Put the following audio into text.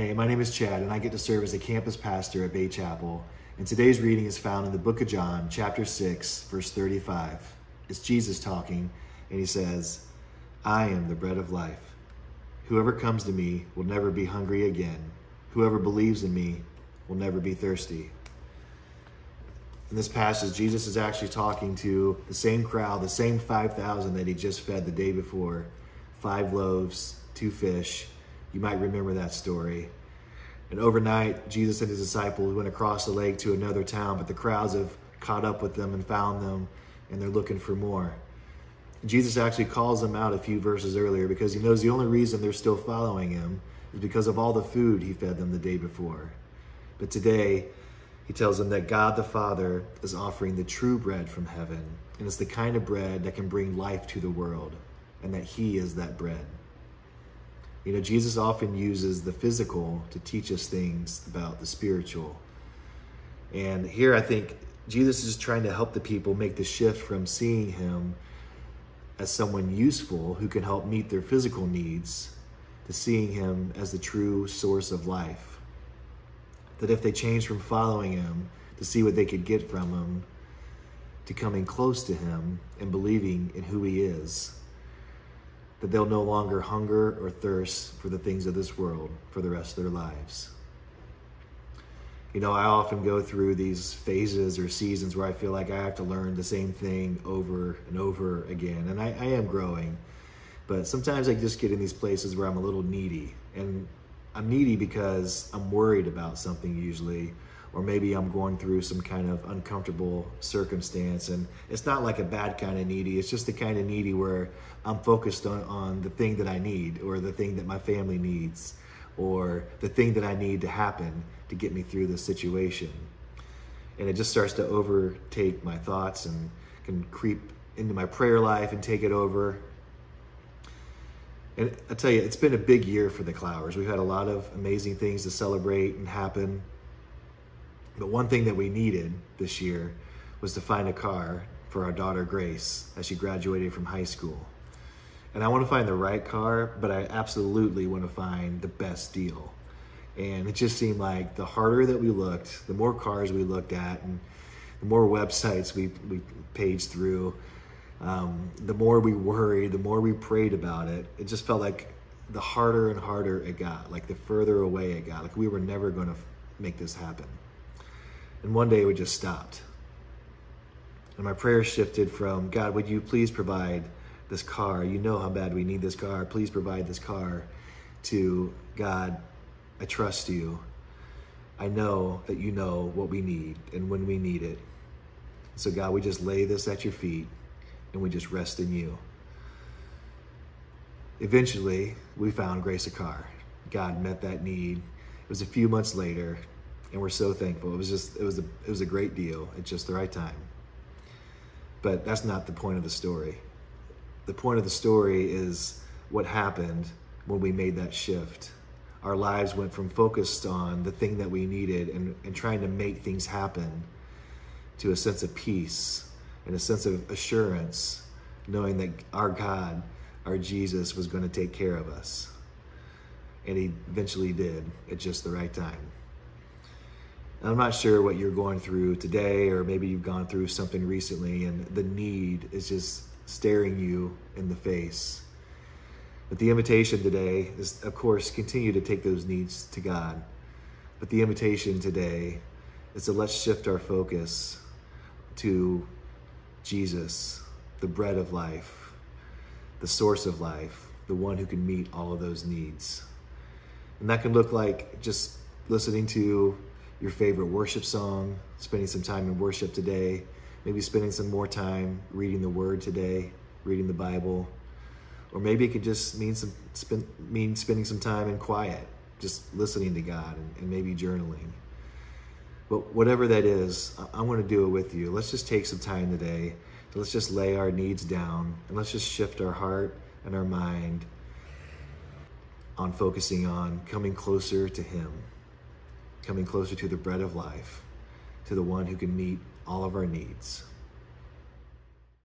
Hey, my name is Chad, and I get to serve as a campus pastor at Bay Chapel. And today's reading is found in the book of John, chapter 6, verse 35. It's Jesus talking, and he says, "I am the bread of life. Whoever comes to me will never be hungry again. Whoever believes in me will never be thirsty." In this passage, Jesus is actually talking to the same crowd, the same 5,000 that he just fed the day before. 5 loaves, 2 fish. You might remember that story. And overnight, Jesus and his disciples went across the lake to another town, but the crowds have caught up with them and found them, and they're looking for more. Jesus actually calls them out a few verses earlier because he knows the only reason they're still following him is because of all the food he fed them the day before. But today, he tells them that God the Father is offering the true bread from heaven, and it's the kind of bread that can bring life to the world, and that he is that bread. You know, Jesus often uses the physical to teach us things about the spiritual. And here I think Jesus is trying to help the people make the shift from seeing him as someone useful who can help meet their physical needs to seeing him as the true source of life. That if they change from following him to see what they could get from him to coming close to him and believing in who he is, that they'll no longer hunger or thirst for the things of this world for the rest of their lives. You know, I often go through these phases or seasons where I feel like I have to learn the same thing over and over again. And I am growing, but sometimes I just get in these places where I'm a little needy. And I'm needy because I'm worried about something usually, or maybe I'm going through some kind of uncomfortable circumstance. And it's not like a bad kind of needy. It's just the kind of needy where I'm focused on the thing that I need, or the thing that my family needs, or the thing that I need to happen to get me through this situation. And it just starts to overtake my thoughts and can creep into my prayer life and take it over. And I tell you, it's been a big year for the Clowers. We've had a lot of amazing things to celebrate and happen. But one thing that we needed this year was to find a car for our daughter Grace as she graduated from high school. And I want to find the right car, but I absolutely want to find the best deal. And it just seemed like the harder that we looked, the more cars we looked at, and the more websites we paged through, the more we worried, the more we prayed about it. It just felt like the harder and harder it got, like the further away it got, like we were never going to make this happen. And one day we just stopped. And my prayer shifted from, God, would you please provide this car? You know how bad we need this car. Please provide this car. To, God, I trust you. I know that you know what we need and when we need it. So God, we just lay this at your feet and we just rest in you. Eventually, we found Grace a car. God met that need. It was a few months later, and we're so thankful. It was a great deal at just the right time. But that's not the point of the story. The point of the story is what happened when we made that shift. Our lives went from focused on the thing that we needed and trying to make things happen to a sense of peace and a sense of assurance, knowing that our God, our Jesus, was going to take care of us. And he eventually did at just the right time. I'm not sure what you're going through today, or maybe you've gone through something recently and the need is just staring you in the face. But the invitation today is, of course, continue to take those needs to God. But the invitation today is to let's shift our focus to Jesus, the bread of life, the source of life, the one who can meet all of those needs. And that can look like just listening to your favorite worship song, spending some time in worship today, maybe spending some more time reading the Word today, reading the Bible, or maybe it could just mean spending some time in quiet, just listening to God and maybe journaling. But whatever that is, I want to do it with you. Let's just take some time today. Let's just lay our needs down and let's just shift our heart and our mind on focusing on coming closer to him, coming closer to the bread of life, to the one who can meet all of our needs.